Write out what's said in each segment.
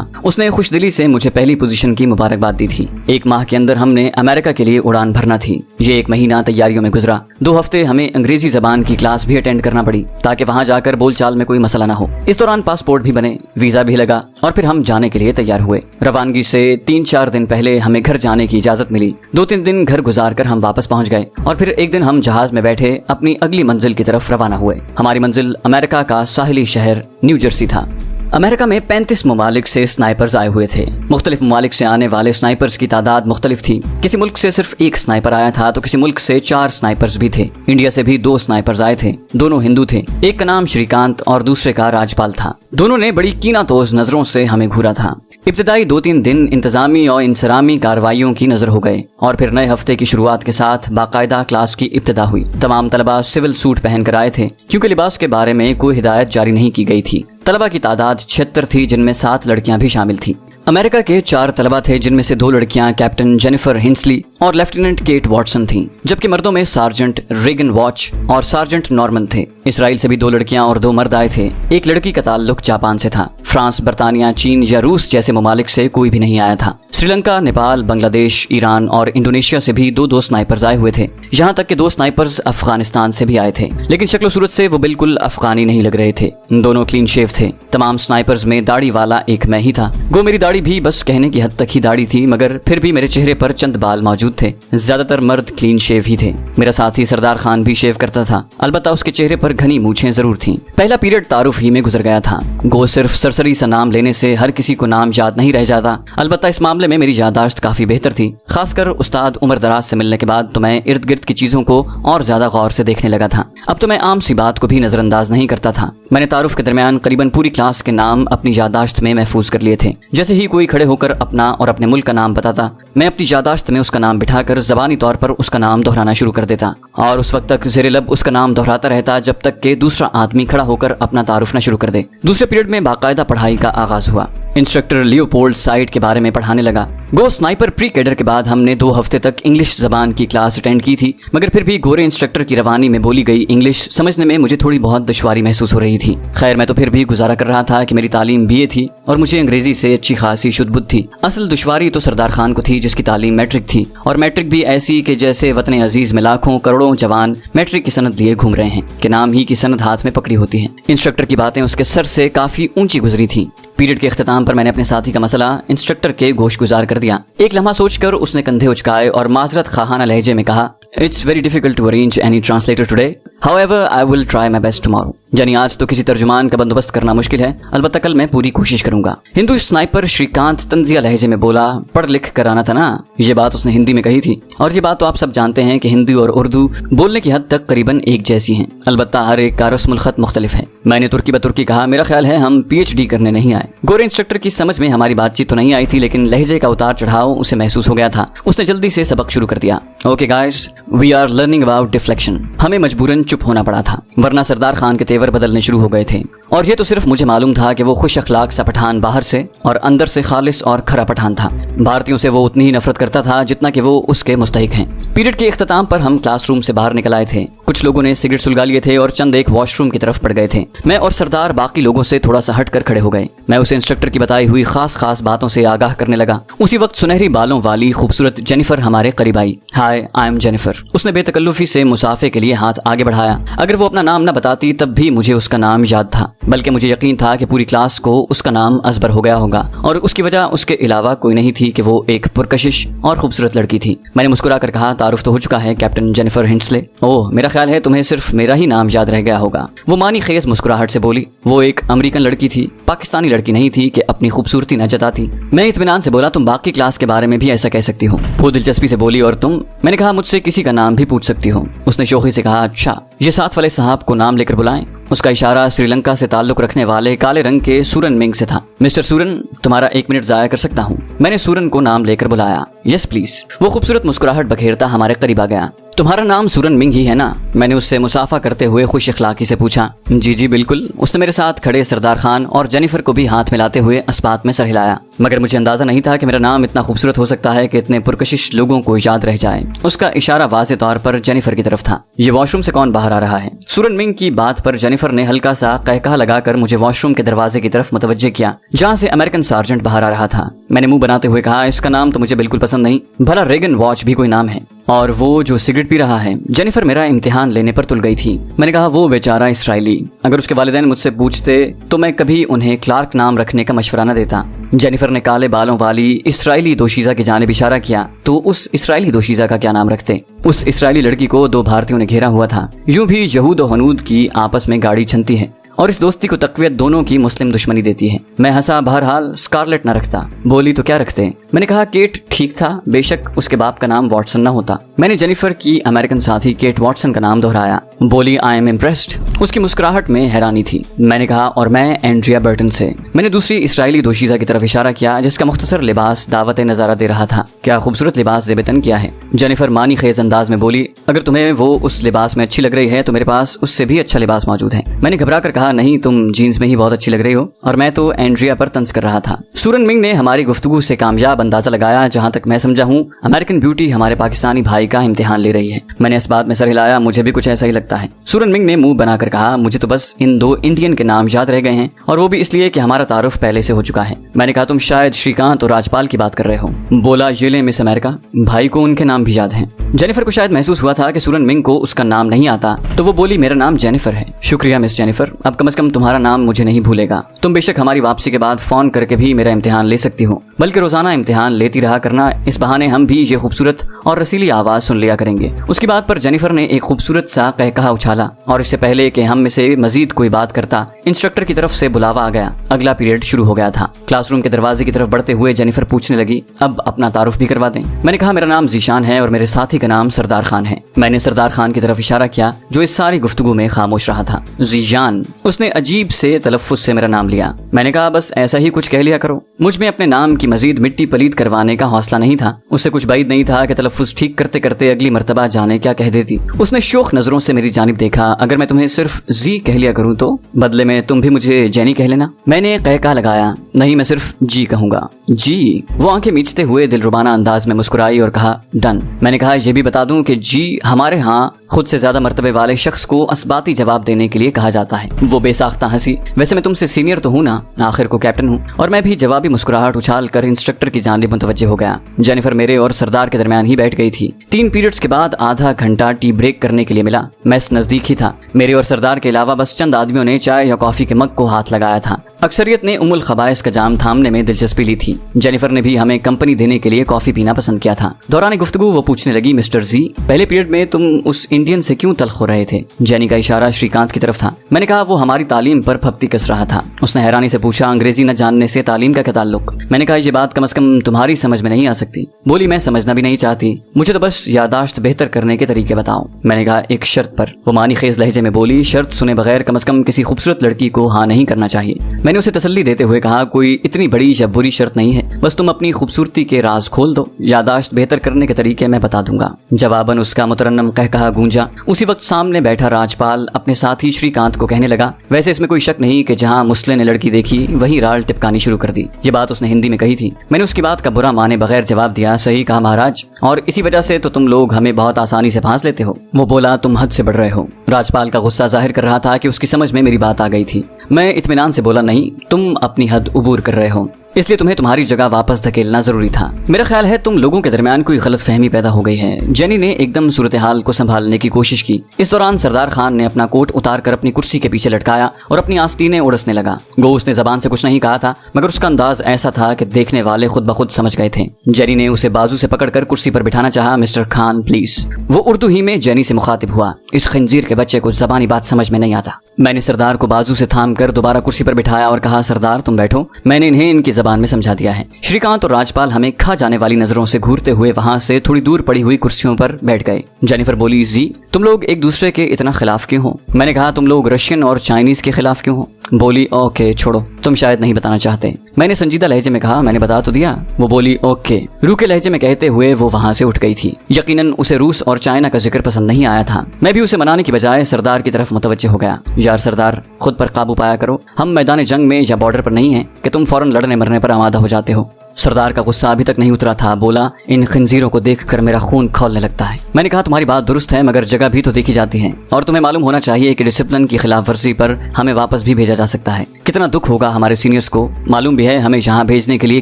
था। उसने खुशदिली से मुझे पहली पोजीशन की मुबारकबाद दी थी। 1 माह के अंदर हमने अमेरिका के लिए उड़ान भरना थी। ये 1 महीना तैयारियों में गुजरा। 2 हफ्ते हमें अंग्रेजी जबान की क्लास भी अटेंड करना पड़ी ताकि वहाँ जाकर बोलचाल में कोई मसला ना हो। इस दौरान पासपोर्ट भी बने, वीजा भी लगा और फिर हम जाने के लिए तैयार हुए। रवानगी से 3-4 दिन पहले हमें घर जाने की इजाजत मिली। 2-3 दिन घर गुजार कर हम वापस पहुंच गए और फिर एक दिन हम जहाज में बैठे अपनी अगली मंजिल की तरफ रवाना हुए। हमारी मंजिल अमेरिका का साहिली शहर न्यू जर्सी था। अमेरिका में 35 ममालिक से स्नाइपर्स आए हुए थे। मुख्तलिफ ममालिक से आने वाले स्नाइपर्स की तादाद मुख्तलिफ थी। किसी मुल्क से सिर्फ 1 स्नाइपर आया था तो किसी मुल्क से 4 स्नाइपर्स भी थे। इंडिया से भी 2 स्नाइपर्स आए थे। दोनों हिंदू थे। एक का नाम श्रीकांत और दूसरे का राजपाल था। दोनों ने बड़ी कीनातोज नजरों से हमें घूरा था। इब्तिदाई 2-3 दिन इंतजामी और इंसरामी कार्रवाइयों की नजर हो गए और फिर नए हफ्ते की शुरुआत के साथ बाकायदा क्लास की इब्तिदा हुई। तमाम तलबा सिविल सूट पहन कर आए थे क्योंकि लिबास के बारे में कोई हिदायत जारी नहीं की गई थी। तलबा की तादाद 76 थी जिनमें 7 लड़कियां भी शामिल थी। अमेरिका के 4 तलबा थे जिनमें से 2 लड़कियां कैप्टन जेनिफर हिंसली और लेफ्टिनेंट केट वॉटसन थीं, जबकि मर्दों में सार्जेंट रेगन वॉच और सार्जेंट नॉर्मन थे। इसराइल से भी 2 लड़कियां और 2 मर्द आए थे। एक लड़की का ताल्लुक जापान से था। फ्रांस, बर्तानिया, चीन या रूस जैसे ममालिक से कोई भी नहीं आया था। श्रीलंका, नेपाल, बांग्लादेश, ईरान और इंडोनेशिया से भी 2-2 स्नाइपर्स आए हुए थे। यहाँ तक कि 2 स्नाइपर्स अफगानिस्तान से भी आए थे, लेकिन शक्ल सूरत से वो बिल्कुल अफगानी नहीं लग रहे थे। दोनों क्लीन शेव थे। तमाम स्नाइपर्स में दाढ़ी वाला एक मैं ही था। गो मेरी दाढ़ी भी बस कहने की हद तक ही दाढ़ी थी, मगर फिर भी मेरे चेहरे पर चंद बाल मौजूद थे। ज्यादातर मर्द क्लीन शेव ही थे। मेरा साथी सरदार खान भी शेव करता था, अलबत्ता उसके चेहरे पर घनी मूछें जरूर थीं। पहला पीरियड तारुफ ही में गुजर गया था। गो सिर्फ सरसरी सा नाम लेने से हर किसी को नाम याद नहीं रह जाता, अलबत्ता इस मामले में मेरी याददाश्त काफी बेहतर थी। खासकर उस्ताद उमर दराज से मिलने के बाद तो मैं इर्द गिर्द की चीजों को और ज्यादा गौर से देखने लगा था। अब तो मैं आम सी बात को भी नजरअंदाज नहीं करता था। मैंने तारुफ के दरमियान करीबन पूरी क्लास के नाम अपनी याददाश्त में महफूज कर लिए थे। जैसे ही कोई खड़े होकर अपना और अपने मुल्क का नाम बताता, मैं अपनी याददाश्त में उसका नाम बिठाकर जबानी तौर पर उसका नाम दोहराना शुरू कर देता और उस वक्त तक ज़ेरे लब उसका नाम दोहराता रहता जब तक कि दूसरा आदमी खड़ा होकर अपना तारुफ न शुरू कर दे। दूसरे पीरियड में बाकायदा पढ़ाई का आगाज हुआ। इंस्ट्रक्टर लियोपोल्ड साइड के बारे में पढ़ाने लगा। गो स्नाइपर प्री कैडर के बाद हमने 2 हफ्ते तक इंग्लिश जबान की क्लास अटेंड की थी, मगर फिर भी गोरे इंस्ट्रक्टर की रवानी में बोली गई इंग्लिश समझने में मुझे थोड़ी बहुत दुश्वारी महसूस हो रही थी। खैर, मैं तो फिर भी गुजारा कर रहा था कि मेरी तालीम BA थी और मुझे अंग्रेजी से अच्छी खासी शुद्ध-बुद्ध थी। असल दुश्वारी तो सरदार खान को थी जिसकी तालीम मैट्रिक थी, और मैट्रिक भी ऐसी कि जैसे वतन अजीज में लाखों करोड़ों जवान मैट्रिक की सनद लिए घूम रहे हैं कि नाम ही की सनद हाथ में पकड़ी होती है। इंस्ट्रक्टर की बातें उसके सर से काफी ऊंची गुजरी थी। पीरियड के इख्तिताम पर मैंने अपने साथी का मसला इंस्ट्रक्टर के गोश गुजार कर दिया। एक लम्हा सोचकर उसने कंधे उचकाए और माजरत खाहाना लहजे में कहा, it's very difficult to arrange any translator today, however I will try my best tomorrow. यानी आज तो किसी तर्जुमान का बंदोबस्त करना मुश्किल है, अलबत्ता कल मैं पूरी कोशिश करूंगा। हिंदू स्नाइपर श्रीकांत तंजिया लहजे में बोला, पढ़ लिख कर आना था ना। ये बात उसने हिंदी में कही थी और ये बात तो आप सब जानते हैं कि हिंदी और उर्दू बोलने की हद तक करीबन एक जैसी हैं, अलबत्ता हर एक का रस्मुल खत मुख्तलिफ है। मैंने तुर्की बतुर्की कहा, मेरा ख्याल है हम PhD करने नहीं आए। गोरे इंस्ट्रक्टर की समझ में हमारी बातचीत तो नहीं आई थी, लेकिन लहजे का उतार चढ़ाव उसे महसूस हो गया था। उसने जल्दी से सबक शुरू कर दिया। Okay guys, we are learning about deflection. हमें मजबूरन चुप होना पड़ा था, वरना सरदार खान के तेवर बदलने शुरू हो गए थे। और ये तो सिर्फ मुझे मालूम था कि वो खुश अखलाक सा पठान बाहर से और अंदर से खालिस और खरा पठान था। भारतीयों से वो उतनी ही नफरत करता था जितना कि वो उसके मुस्तहिक हैं। पीरियड के इख्तिताम पर हम क्लासरूम से बाहर निकल आए थे। कुछ लोगों ने सिगरेट सुलगा लिए थे और चंद एक वॉशरूम की तरफ पड़ गए थे। मैं और सरदार बाकी लोगों से थोड़ा सा हटकर खड़े हो गए। मैं उसे इंस्ट्रक्टर की बताई हुई खास बातों से आगाह करने लगा। उसी वक्त सुनहरी बालों वाली खूबसूरत जेनिफर हमारे करीब आई। हाय, आई एम जेनिफर। उसने बेतकल्लुफी से मुसाफे के लिए हाथ आगे बढ़ाया। अगर वो अपना नाम न बताती तब भी मुझे उसका नाम याद था, बल्कि मुझे यकीन था कि पूरी क्लास को उसका नाम अजबर हो गया होगा, और उसकी वजह उसके अलावा कोई नहीं थी कि वो एक पुरकशिश और खूबसूरत लड़की थी। मैंने मुस्कुरा कर कहा, तारुफ तो हो चुका है कैप्टन जेनिफर हिंसले। ओह, मेरा ख्याल है तुम्हें सिर्फ मेरा ही नाम याद रह गया होगा। वो मानी खेज मुस्कुराहट से बोली। वो एक अमेरिकन लड़की थी, पाकिस्तानी लड़की नहीं थी कि अपनी खूबसूरती न जताती। मैं इत्मीनान से बोला, तुम बाकी क्लास के बारे में भी ऐसा कह सकती हो। वो दिलचस्पी से बोली, और तुम? मैंने कहा, मुझसे किसी का नाम भी पूछ सकती हो। उसने शोखी से कहा, अच्छा, ये साथ वाले साहब को नाम लेकर बुलाएं। उसका इशारा श्रीलंका से ताल्लुक रखने वाले काले रंग के सूरन मिंग से था। मिस्टर सूरन, तुम्हारा 1 मिनट जाया कर सकता हूँ? मैंने सूरन को नाम लेकर बुलाया। Yes please. वो खूबसूरत मुस्कुराहट बखेरता हमारे करीब आ गया। तुम्हारा नाम सूरन मिंग ही है ना? मैंने उससे मुसाफा करते हुए खुश अखलाकी से पूछा। जी जी बिल्कुल। उसने मेरे साथ खड़े सरदार खान और जेनिफर को भी हाथ मिलाते हुए अस्बात में सर हिलाया, मगर मुझे अंदाजा नहीं था कि मेरा नाम इतना खूबसूरत हो सकता है कि इतने पुरकशिश लोगों को याद रह जाए। उसका इशारा वाज़े तौर पर जेनिफर की तरफ था। ये वॉशरूम से कौन बाहर बाहर आ रहा है। सूरन मिंग की बात पर जेनिफर ने हल्का सा कहकहा लगाकर मुझे वॉशरूम के दरवाजे की तरफ मुतवज्जे किया, जहाँ से अमेरिकन सार्जेंट बाहर आ रहा था। मैंने मुंह बनाते हुए कहा, इसका नाम तो मुझे बिल्कुल पसंद नहीं, भला रेगन वॉच भी कोई नाम है, और वो जो सिगरेट पी रहा है। जेनिफर मेरा इम्तिहान लेने पर तुल गई थी। मैंने कहा, वो बेचारा इसराइली, अगर उसके वालिदैन मुझसे पूछते तो मैं कभी उन्हें क्लार्क नाम रखने का मशवरा न देता। जेनिफर ने काले बालों वाली इसराइली दोशीजा की जानिब इशारा किया, तो उस इसराइली दोशीजा का क्या नाम रखते? उस इसराइली लड़की को 2 भारतीयों ने घेरा हुआ था। यूं भी यहूद और हनूद की आपस में गाड़ी छनती है और इस दोस्ती को तकवीत दोनों की मुस्लिम दुश्मनी देती है। मैं हंसा, बहरहाल स्कारलेट न रखता। बोली, तो क्या रखते? मैंने कहा, केट ठीक था, बेशक उसके बाप का नाम वॉटसन न होता। मैंने जेनिफर की अमेरिकन साथी केट वॉटसन का नाम दोहराया। बोली, आई एम इम्प्रेस्ड। उसकी मुस्कुराहट में हैरानी थी। मैंने कहा, और मैं एंड्रिया बर्टन से। मैंने दूसरी इसराइली दोशीजा की तरफ इशारा किया, जिसका मुख्तसर लिबास दावत नजारा दे रहा था। क्या खूबसूरत लिबास ज़ेबतन किया है। जेनिफर मानी खेज अंदाज में बोली, अगर तुम्हें वो उस लिबास में अच्छी लग रही है तो मेरे पास उससे भी अच्छा लिबास मौजूद है। मैंने घबरा कर कहा, नहीं, तुम जीन्स में ही बहुत अच्छी लग रही हो, और मैं तो एंड्रिया पर तंज कर रहा था। सूरन मिंग ने हमारी गुफ्तगू से कामयाब अंदाजा लगाया। जहाँ तक मैं समझा हूँ, अमेरिकन ब्यूटी हमारे पाकिस्तानी भाई का इम्तिहान ले रही है। मैंने इस बात में सर हिलाया, मुझे भी कुछ ऐसा ही लगता है। सूरन मिंग ने मुंह बनाकर कहा, मुझे तो बस इन 2 इंडियन के नाम याद रह गए हैं, और वो भी इसलिए कि हमारा तारुफ पहले से हो चुका है। मैंने कहा, तुम शायद श्रीकांत और राजपाल की बात कर रहे हो। बोला, ये ले मिस अमेरिका, भाई को उनके नाम भी याद हैं। जेनिफर को शायद महसूस हुआ था कि सूरन मिंग को उसका नाम नहीं आता, तो वो बोली, मेरा नाम जेनिफर है। शुक्रिया मिस जेनिफर, अब कम से कम तुम्हारा नाम मुझे नहीं भूलेगा। तुम बेशक हमारी वापसी के बाद फोन करके भी मेरा इम्तिहान ले सकती हो, बल्कि रोजाना इम्तिहान लेती रहा करना। इस बहाने हम भी ये खूबसूरत और रसीली आवाज सुन लिया करेंगे। उसकी बात पर जेनिफर ने एक खूबसूरत सा कहकहा उछाला, और इससे पहले कि हम में से मजीद कोई बात करता, इंस्ट्रक्टर की तरफ से बुलावा आ गया। अगला पीरियड शुरू हो गया था। क्लासरूम के दरवाजे की तरफ बढ़ते हुए जेनिफर पूछने लगी, अब अपना तारुफ भी करवा दें। मैंने कहा, मेरा नाम जीशान है और मेरे साथी का नाम सरदार खान है। मैंने सरदार खान की तरफ इशारा किया, जो इस सारी गुफ्तगू में खामोश रहा था। जीशान, उसने अजीब से तलफ्फुज से मेरा नाम लिया। मैंने कहा, बस ऐसा ही कुछ कह लिया करो। मुझ में अपने नाम की मजीद मिट्टी पलीद करवाने का हौसला नहीं था। उससे कुछ बैद नहीं था कि तलफ्फुज ठीक करते करते अगली मर्तबा जाने क्या कह देती। उसने शोख नजरों से मेरी जानिब देखा, अगर मैं तुम्हें सिर्फ जी कह लिया करूं तो बदले में तुम भी मुझे जेनी कह लेना। मैंने कहका लगाया, नहीं, मैं सिर्फ जी कहूंगा। जी। वो आंखें मीचते हुए दिलरुबाना अंदाज में मुस्कुराई और कहा, डन। मैंने कहा, यह भी बता दूं कि जी हमारे यहाँ खुद से ज्यादा मर्तबे वाले शख्स को असबाती जवाब देने के लिए कहा जाता है। वो बेसाख्ता हंसी, वैसे मैं तुमसे सीनियर तो हूँ ना, आखिर को कैप्टन हूँ। और मैं भी जवाबी मुस्कुराहट उछाल कर इंस्ट्रक्टर की जानिब मुतवज्जे हो गया। जेनिफर मेरे और सरदार के दरमियान ही बैठ गई थी। 3 पीरियड्स के बाद आधा घंटा टी ब्रेक करने के लिए मिला। मेस नजदीक ही था। मेरे और सरदार के अलावा बस चंद आदमियों ने चाय या कॉफी के मग को हाथ लगाया था। अक्सरियत ने उमुल खबाइस का जाम थामने में दिलचस्पी ली थी। जेनिफर ने भी हमें कंपनी देने के लिए कॉफी पीना पसंद किया था। दौरान गुफ्तगू वो पूछने लगी, मिस्टर जी, पहले पीरियड में तुम उस इंडियन से क्यों तल्ख हो रहे थे? जेनी का इशारा श्रीकांत की तरफ था। मैंने कहा, वो हमारी तालीम पर फप्ती कस रहा था। उसने हैरानी से पूछा, अंग्रेजी न जानने से तालीम का क्या ताल्लुक? मैंने कहा, ये बात कम से कम तुम्हारी समझ में नहीं आ सकती। बोली, मैं समझना भी नहीं चाहती, मुझे तो बस यादाश्त बेहतर करने के तरीके बताओ। मैंने कहा, एक शर्त पर। वो मानी खेज लहजे में बोली, शर्त सुने बगैर कम से कम किसी खूबसूरत लड़की को हाँ नहीं करना चाहिए। मैंने उसे तसल्ली देते हुए कहा, कोई इतनी बड़ी या बुरी शर्त नहीं है, बस तुम अपनी खूबसूरती के राज खोल दो, यादाश्त बेहतर करने के तरीके मैं बता दूंगा। जवाबन उसका मुतरन्नम कहकहा गूंजा। उसी वक्त सामने बैठा राजपाल अपने साथी श्रीकांत को कहने लगा, वैसे इसमें कोई शक नहीं कि जहां मुस्लिम ने लड़की देखी वहीं राल टिपकानी शुरू कर दी। ये बात उसने हिंदी में कही थी। मैंने उसकी बात का बुरा माने बगैर जवाब दिया, सही कहा महाराज, और इसी वजह से तो तुम लोग हमें बहुत आसानी से फांस लेते हो। वो बोला, तुम हद से बढ़ रहे हो। राजपाल का गुस्सा जाहिर कर रहा था कि उसकी समझ में मेरी बात आ गई थी। मैं इत्मीनान से बोला, नहीं, तुम अपनी हद उबूर कर रहे हो, इसलिए तुम्हें तुम्हारी जगह वापस धकेलना जरूरी था। मेरा ख्याल है तुम लोगों के दरमियान कोई गलत फहमी पैदा हो गई है। जेनी ने एकदम सूरत हाल को संभालने की कोशिश की। इस दौरान सरदार खान ने अपना कोट उतार कर अपनी कुर्सी के पीछे लटकाया और अपनी आस्तीनें उड़सने लगा। गो उसने जबान से कुछ नहीं कहा था, मगर उसका अंदाज ऐसा था कि देखने वाले खुद ब खुद समझ गए थे। जेनी ने उसे बाजू से पकड़कर कुर्सी पर बिठाना चाहा। Mister Khan please. वो उर्दू ही में जेनी से मुखातिब हुआ। इस खंजीर के बच्चे को जबानी बात समझ में नहीं आता। मैंने सरदार को बाजू से थाम कर दोबारा कुर्सी पर बिठाया और कहा, सरदार तुम बैठो, मैंने इन्हें इनकी जबान में समझा दिया है। श्रीकांत और राजपाल हमें खा जाने वाली नजरों से घूरते हुए वहां से थोड़ी दूर पड़ी हुई कुर्सियों पर बैठ गए। जेनिफर बोली, जी तुम लोग एक दूसरे के इतना खिलाफ क्यों हो? मैंने कहा, तुम लोग रशियन और चाइनीज के खिलाफ क्यों हो? बोली, ओके छोड़ो, तुम शायद नहीं बताना चाहते। मैंने संजीदा लहजे में कहा, मैंने बता तो दिया। वो बोली, ओके। रूखे लहजे में कहते हुए वो वहां से उठ गई थी। यकीनन उसे रूस और चाइना का जिक्र पसंद नहीं आया था। मैं भी उसे मनाने की बजाय सरदार की तरफ मुतवज्जे हो गया। यार सरदार, खुद पर काबू पाया करो। हम मैदान जंग में या बॉर्डर पर नहीं हैं कि तुम फौरन लड़ने मरने पर आमादा हो जाते हो। सरदार का गुस्सा अभी तक नहीं उतरा था। बोला, इन खंजीरों को देखकर मेरा खून खौलने लगता है। मैंने कहा, तुम्हारी बात दुरुस्त है, मगर जगह भी तो देखी जाती है और तुम्हें मालूम होना चाहिए कि डिसिप्लिन की खिलाफ वर्जी पर हमें वापस भी भेजा जा सकता है। कितना दुख होगा हमारे सीनियर्स को। मालूम भी है हमें यहाँ भेजने के लिए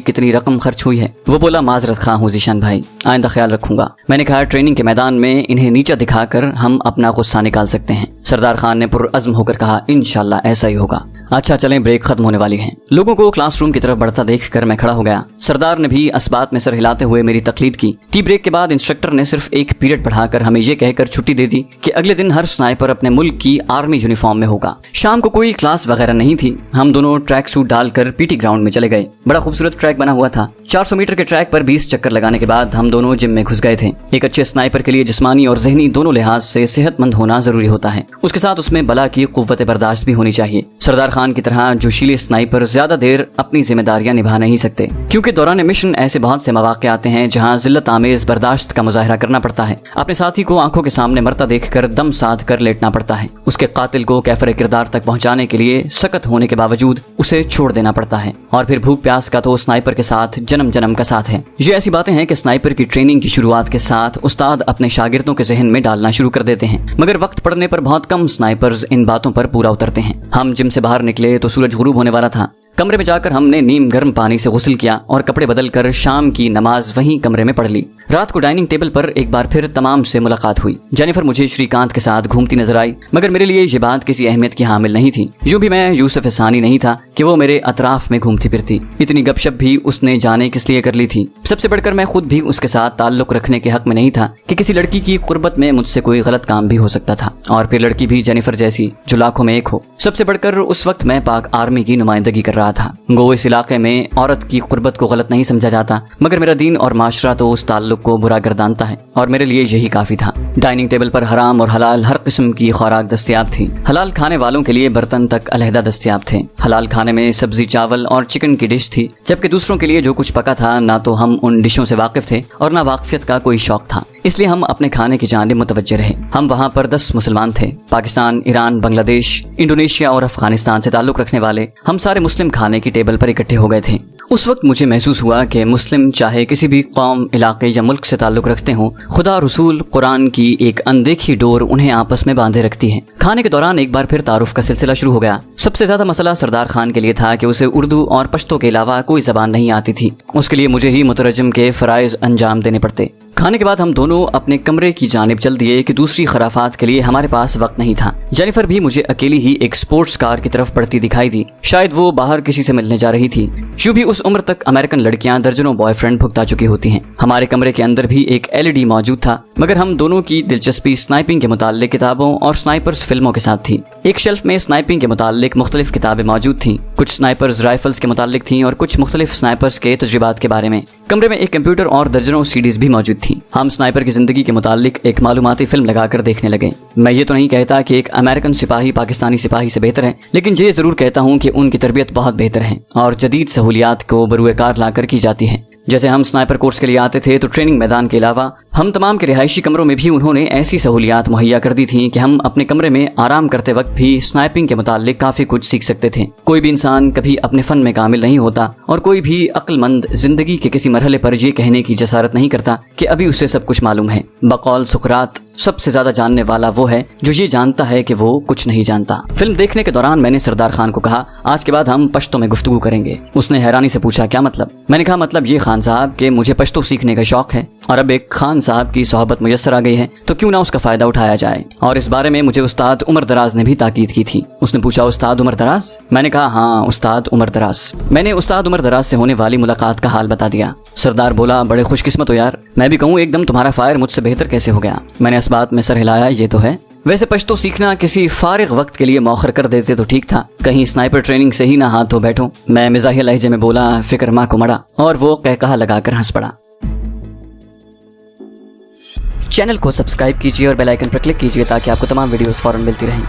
कितनी रकम खर्च हुई है। वो बोला, माजरत खां हूँ जीशान भाई, आइंदा ख्याल रखूंगा। मैंने कहा, ट्रेनिंग के मैदान में इन्हें नीचा दिखाकर हम अपना गुस्सा निकाल सकते हैं। सरदार खान ने पुरअज़्म होकर कहा, इंशाल्लाह ऐसा ही होगा। अच्छा चलें, ब्रेक खत्म होने वाली है। लोगों को क्लासरूम की तरफ बढ़ता देखकर मैं खड़ा हो गया। सरदार ने भी असबात में सर हिलाते हुए मेरी तकलीद की। टी ब्रेक के बाद इंस्ट्रक्टर ने सिर्फ एक पीरियड बढ़ाकर हमें ये कहकर छुट्टी दे दी कि अगले दिन हर स्नाइपर अपने मुल्क की आर्मी यूनिफॉर्म में होगा। शाम को कोई क्लास वगैरह नहीं थी। हम दोनों ट्रैक सूट डालकर पीटी ग्राउंड में चले गए। बड़ा खूबसूरत ट्रैक बना हुआ था। 400 मीटर के ट्रैक पर 20 चक्कर लगाने के बाद हम दोनों जिम में घुस गए थे। एक अच्छे स्नाइपर के लिए जिस्मानी और ज़हनी दोनों लिहाज से सेहतमंद होना जरूरी होता है। उसके साथ उसमें बला की कुव्वत बर्दाश्त भी होनी चाहिए। सरदार खान की तरह जोशीले स्नाइपर ज्यादा देर अपनी जिम्मेदारियां निभा नहीं सकते, क्योंकि दौरान मिशन ऐसे बहुत से मौके आते हैं जहां जिल्लत आमेज बर्दाश्त का मुजाहरा करना पड़ता है। अपने साथी को आंखों के सामने मरता देखकर दम साध कर लेटना पड़ता है। उसके कातिल को कैफर किरदार तक पहुंचाने के लिए सख्त होने के बावजूद उसे छोड़ देना पड़ता है। और फिर भूख प्यास का तो स्नाइपर के साथ जन्म जन्म का साथ है। ये ऐसी बातें हैं कि स्नाइपर की ट्रेनिंग की शुरुआत के साथ उस्ताद अपने शागिर्दों के जहन में डालना शुरू कर देते हैं, मगर वक्त पड़ने पर बहुत कम स्नाइपर्स इन बातों पर पूरा उतरते हैं। हम जिम से बाहर निकले तो सूरज गुरूब होने वाला था। कमरे में जाकर हमने नीम गर्म पानी से गुस्ल किया और कपड़े बदलकर शाम की नमाज वहीं कमरे में पढ़ ली। रात को डाइनिंग टेबल पर एक बार फिर तमाम से मुलाकात हुई। जेनिफर मुझे श्रीकांत के साथ घूमती नजर आई, मगर मेरे लिए ये बात किसी अहमियत की हामिल नहीं थी। यूं भी मैं यूसुफ हसानी नहीं था कि वो मेरे अतराफ में घूमती फिरती। इतनी गपशप भी उसने जाने किस लिए कर ली थी। सबसे बढ़कर मैं खुद भी उसके साथ ताल्लुक रखने के हक में नहीं था कि किसी लड़की की कुर्बत में मुझसे कोई गलत काम भी हो सकता था, और फिर लड़की भी जेनिफर जैसी जो लाखों में एक हो। सबसे बढ़कर उस वक्त मैं पाक आर्मी की नुमाइंदगी कर रहा था। गो इस इलाके में औरत की कुर्बत को गलत नहीं समझा जाता, मगर मेरा दीन और माशरा तो उस ताल्लुक को बुरा गर्दानता है, और मेरे लिए यही काफी था। डाइनिंग टेबल पर हराम और हलाल हर किस्म की खुराक दस्तयाब थी। हलाल खाने वालों के लिए बर्तन तक अलहदा दस्तयाब थे। हलाल खाने में सब्जी, चावल और चिकन की डिश थी, जबकि दूसरों के लिए जो कुछ पका था ना तो हम उन डिशों से वाकिफ थे और ना वाकफियत का कोई शौक था। इसलिए हम अपने खाने की जानिब मुतवज्जे रहे। हम वहाँ पर 10 मुसलमान थे। पाकिस्तान, ईरान, बांग्लादेश, इंडोनेशिया और अफगानिस्तान से ताल्लुक रखने वाले हम सारे मुस्लिम खाने की टेबल पर इकट्ठे हो गए थे। उस वक्त मुझे महसूस हुआ कि मुस्लिम चाहे किसी भी कौम, इलाके या मुल्क से ताल्लुक रखते हों, खुदा, रसूल, कुरान की एक अनदेखी डोर उन्हें आपस में बांधे रखती है। खाने के दौरान एक बार फिर तारुफ का सिलसिला शुरू हो गया। सबसे ज्यादा मसला सरदार खान के लिए था कि उसे उर्दू और पश्तो के अलावा कोई जबान नहीं आती थी। उसके लिए मुझे ही मुतरजम के फराइज अंजाम देने पड़ते। खाने के बाद हम दोनों अपने कमरे की जानिब चल दिए कि दूसरी खराफात के लिए हमारे पास वक्त नहीं था। जेनिफर भी मुझे अकेली ही एक स्पोर्ट्स कार की तरफ बढ़ती दिखाई दी। शायद वो बाहर किसी से मिलने जा रही थी। यूं भी उस उम्र तक अमेरिकन लड़कियां दर्जनों बॉयफ्रेंड भुगता चुकी होती हैं। हमारे कमरे के अंदर भी एक LED मौजूद था, मगर हम दोनों की दिलचस्पी स्नाइपिंग के मुताल्लिक किताबों और स्नाइपर्स फिल्मों के साथ थी। एक शेल्फ में स्नाइपिंग के मुताल्लिक मुख्तलिफ किताबें मौजूद थीं। कुछ स्नाइपर्स राइफल्स के मुताल्लिक थीं और कुछ मुख्तलिफ स्नाइपर्स के तजुर्बात के बारे में। कमरे में एक कंप्यूटर और दर्जनों CDs भी मौजूद थी। हम स्नाइपर की जिंदगी के मुताल्लिक एक मालूमाती फिल्म लगाकर देखने लगे। मैं ये तो नहीं कहता कि एक अमेरिकन सिपाही पाकिस्तानी सिपाही से बेहतर है, लेकिन ये जरूर कहता हूँ कि उनकी तरबियत बहुत बेहतर है और जदीद सहूलियात को बरूए कार लाकर की जाती है। जैसे हम स्नाइपर कोर्स के लिए आते थे तो ट्रेनिंग मैदान के अलावा हम तमाम के रिहायशी कमरों में भी उन्होंने ऐसी सहूलियात मुहैया कर दी थी कि हम अपने कमरे में आराम करते वक्त भी स्नाइपिंग के मुताल्लिक काफी कुछ सीख सकते थे। कोई भी इंसान कभी अपने फन में कामिल नहीं होता और कोई भी अक्लमंद जिंदगी के किसी मरहले पर यह कहने की जसारत नहीं करता कि अभी उसे सब कुछ मालूम है। बकौल सुकरात, सबसे ज्यादा जानने वाला वो है जो ये जानता है कि वो कुछ नहीं जानता। फिल्म देखने के दौरान मैंने सरदार खान को कहा, आज के बाद हम पश्तो में गुफ्तगू करेंगे। उसने हैरानी से पूछा, क्या मतलब? मैंने कहा, मतलब ये खान साहब कि मुझे पश्तो सीखने का शौक है और अब एक खान साहब की सोहबत मुयस्सर आ गई है तो क्यों ना उसका फायदा उठाया जाए। और इस बारे में मुझे उस्ताद उमर दराज ने भी ताकीद की थी। उसने पूछा, उस्ताद उमर दराज? मैंने कहा, हाँ उस्ताद उमर दराज। मैंने उस्ताद उमर दराज से होने वाली मुलाकात का हाल बता दिया। सरदार बोला, बड़े खुशकिस्मत हो यार। मैं भी कहूँ एकदम तुम्हारा फायर मुझसे बेहतर कैसे हो गया। मैंने इस बात में सर हिलाया, ये तो है। वैसे पश्तो सीखना किसी फारिग वक्त के लिए मौखर कर देते तो ठीक था, कहीं स्नाइपर ट्रेनिंग से ही ना हाथ धो बैठो। मैं मिजाही लहजे में बोला, फिक्र माँ को मड़ा, और वो कहकहा लगाकर हंस पड़ा। चैनल को सब्सक्राइब कीजिए और बेल आइकन पर क्लिक कीजिए ताकि आपको तमाम वीडियोस फौरन मिलती रहें।